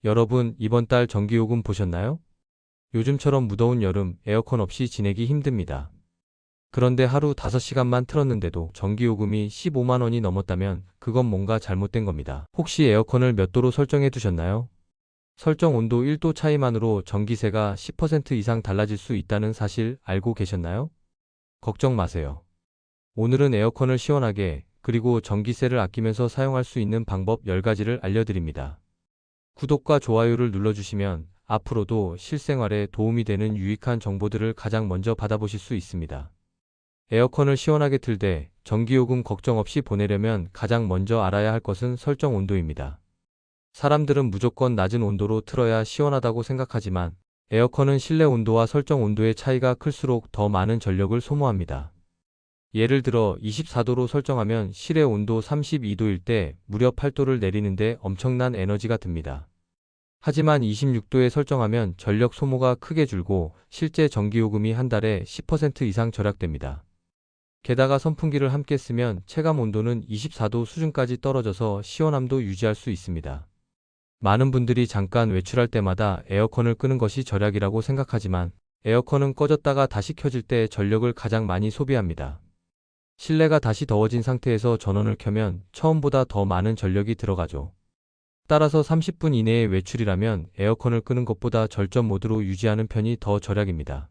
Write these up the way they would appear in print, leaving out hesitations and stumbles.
여러분, 이번 달 전기요금 보셨나요? 요즘처럼 무더운 여름 에어컨 없이 지내기 힘듭니다. 그런데 하루 5시간만 틀었는데도 전기요금이 15만 원이 넘었다면 그건 뭔가 잘못된 겁니다. 혹시 에어컨을 몇 도로 설정해 두셨나요? 설정 온도 1도 차이만으로 전기세가 10% 이상 달라질 수 있다는 사실 알고 계셨나요? 걱정 마세요. 오늘은 에어컨을 시원하게 그리고 전기세를 아끼면서 사용할 수 있는 방법 10가지를 알려드립니다. 구독과 좋아요를 눌러주시면 앞으로도 실생활에 도움이 되는 유익한 정보들을 가장 먼저 받아보실 수 있습니다. 에어컨을 시원하게 틀 때 전기요금 걱정 없이 보내려면 가장 먼저 알아야 할 것은 설정 온도입니다. 사람들은 무조건 낮은 온도로 틀어야 시원하다고 생각하지만 에어컨은 실내 온도와 설정 온도의 차이가 클수록 더 많은 전력을 소모합니다. 예를 들어 24도로 설정하면 실외 온도 32도일 때 무려 8도를 내리는데 엄청난 에너지가 듭니다. 하지만 26도에 설정하면 전력 소모가 크게 줄고 실제 전기요금이 한 달에 10% 이상 절약됩니다. 게다가 선풍기를 함께 쓰면 체감 온도는 24도 수준까지 떨어져서 시원함도 유지할 수 있습니다. 많은 분들이 잠깐 외출할 때마다 에어컨을 끄는 것이 절약이라고 생각하지만 에어컨은 꺼졌다가 다시 켜질 때 전력을 가장 많이 소비합니다. 실내가 다시 더워진 상태에서 전원을 켜면 처음보다 더 많은 전력이 들어가죠. 따라서 30분 이내의 외출이라면 에어컨을 끄는 것보다 절전 모드로 유지하는 편이 더 절약입니다.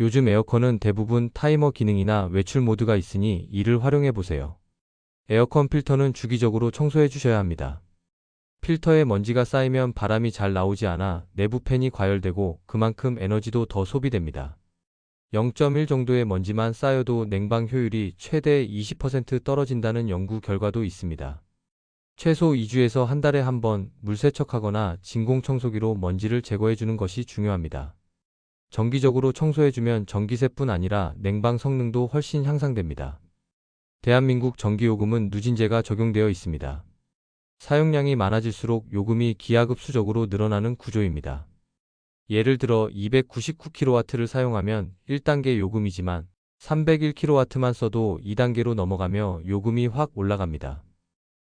요즘 에어컨은 대부분 타이머 기능이나 외출 모드가 있으니 이를 활용해 보세요. 에어컨 필터는 주기적으로 청소해 주셔야 합니다. 필터에 먼지가 쌓이면 바람이 잘 나오지 않아 내부 팬이 과열되고 그만큼 에너지도 더 소비됩니다. 0.1 정도의 먼지만 쌓여도 냉방 효율이 최대 20% 떨어진다는 연구 결과도 있습니다. 최소 2주에서 한 달에 한 번 물세척하거나 진공청소기로 먼지를 제거해주는 것이 중요합니다. 정기적으로 청소해주면 전기세뿐 아니라 냉방 성능도 훨씬 향상됩니다. 대한민국 전기요금은 누진제가 적용되어 있습니다. 사용량이 많아질수록 요금이 기하급수적으로 늘어나는 구조입니다. 예를 들어 299kW를 사용하면 1단계 요금이지만 301kW만 써도 2단계로 넘어가며 요금이 확 올라갑니다.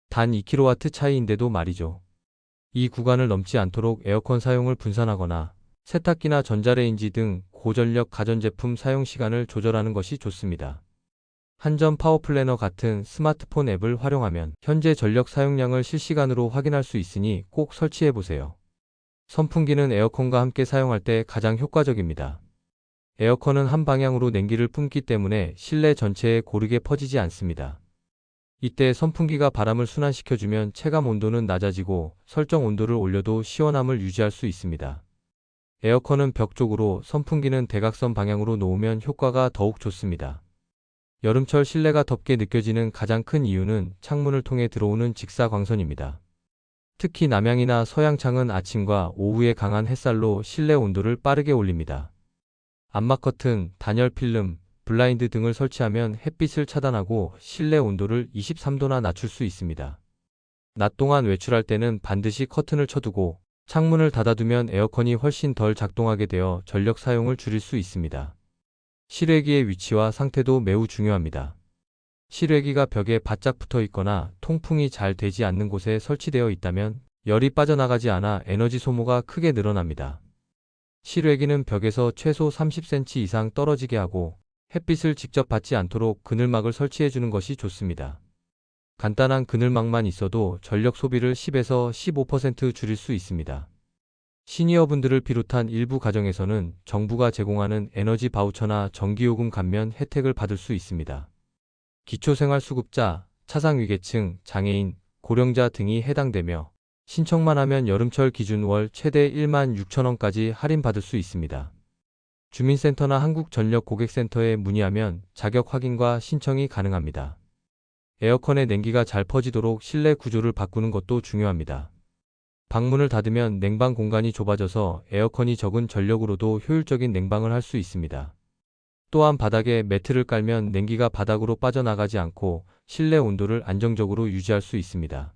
단 2kW 차이인데도 말이죠. 이 구간을 넘지 않도록 에어컨 사용을 분산하거나 세탁기나 전자레인지 등 고전력 가전제품 사용 시간을 조절하는 것이 좋습니다. 한전 파워플래너 같은 스마트폰 앱을 활용하면 현재 전력 사용량을 실시간으로 확인할 수 있으니 꼭 설치해보세요. 선풍기는 에어컨과 함께 사용할 때 가장 효과적입니다. 에어컨은 한 방향으로 냉기를 뿜기 때문에 실내 전체에 고르게 퍼지지 않습니다. 이때 선풍기가 바람을 순환시켜주면 체감 온도는 낮아지고 설정 온도를 올려도 시원함을 유지할 수 있습니다. 에어컨은 벽 쪽으로, 선풍기는 대각선 방향으로 놓으면 효과가 더욱 좋습니다. 여름철 실내가 덥게 느껴지는 가장 큰 이유는 창문을 통해 들어오는 직사광선입니다. 특히 남향이나 서양창은 아침과 오후에 강한 햇살로 실내 온도를 빠르게 올립니다. 암막 커튼, 단열 필름, 블라인드 등을 설치하면 햇빛을 차단하고 실내 온도를 23도나 낮출 수 있습니다. 낮 동안 외출할 때는 반드시 커튼을 쳐두고 창문을 닫아두면 에어컨이 훨씬 덜 작동하게 되어 전력 사용을 줄일 수 있습니다. 실외기의 위치와 상태도 매우 중요합니다. 실외기가 벽에 바짝 붙어 있거나 통풍이 잘 되지 않는 곳에 설치되어 있다면 열이 빠져나가지 않아 에너지 소모가 크게 늘어납니다. 실외기는 벽에서 최소 30cm 이상 떨어지게 하고 햇빛을 직접 받지 않도록 그늘막을 설치해 주는 것이 좋습니다. 간단한 그늘막만 있어도 전력 소비를 10에서 15% 줄일 수 있습니다. 시니어분들을 비롯한 일부 가정에서는 정부가 제공하는 에너지 바우처나 전기요금 감면 혜택을 받을 수 있습니다. 기초생활수급자, 차상위계층, 장애인, 고령자 등이 해당되며 신청만 하면 여름철 기준 월 최대 16,000원까지 할인받을 수 있습니다. 주민센터나 한국전력고객센터에 문의하면 자격 확인과 신청이 가능합니다. 에어컨의 냉기가 잘 퍼지도록 실내 구조를 바꾸는 것도 중요합니다. 방문을 닫으면 냉방 공간이 좁아져서 에어컨이 적은 전력으로도 효율적인 냉방을 할 수 있습니다. 또한 바닥에 매트를 깔면 냉기가 바닥으로 빠져나가지 않고 실내 온도를 안정적으로 유지할 수 있습니다.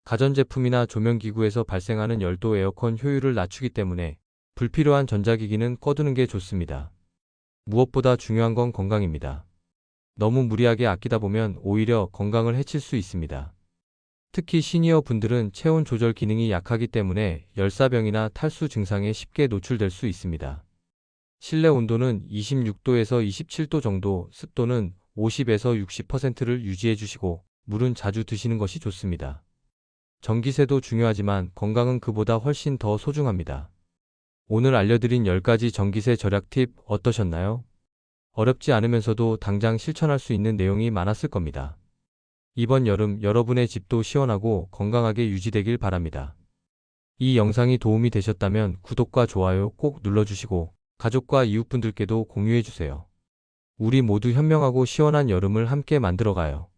가전제품이나 조명기구에서 발생하는 열도 에어컨 효율을 낮추기 때문에 불필요한 전자기기는 꺼두는 게 좋습니다. 무엇보다 중요한 건 건강입니다. 너무 무리하게 아끼다 보면 오히려 건강을 해칠 수 있습니다. 특히 시니어 분들은 체온 조절 기능이 약하기 때문에 열사병이나 탈수 증상에 쉽게 노출될 수 있습니다. 실내 온도는 26도에서 27도 정도, 습도는 50에서 60%를 유지해 주시고 물은 자주 드시는 것이 좋습니다. 전기세도 중요하지만 건강은 그보다 훨씬 더 소중합니다. 오늘 알려드린 10가지 전기세 절약 팁 어떠셨나요? 어렵지 않으면서도 당장 실천할 수 있는 내용이 많았을 겁니다. 이번 여름 여러분의 집도 시원하고 건강하게 유지되길 바랍니다. 이 영상이 도움이 되셨다면 구독과 좋아요 꼭 눌러주시고 가족과 이웃분들께도 공유해주세요. 우리 모두 현명하고 시원한 여름을 함께 만들어가요.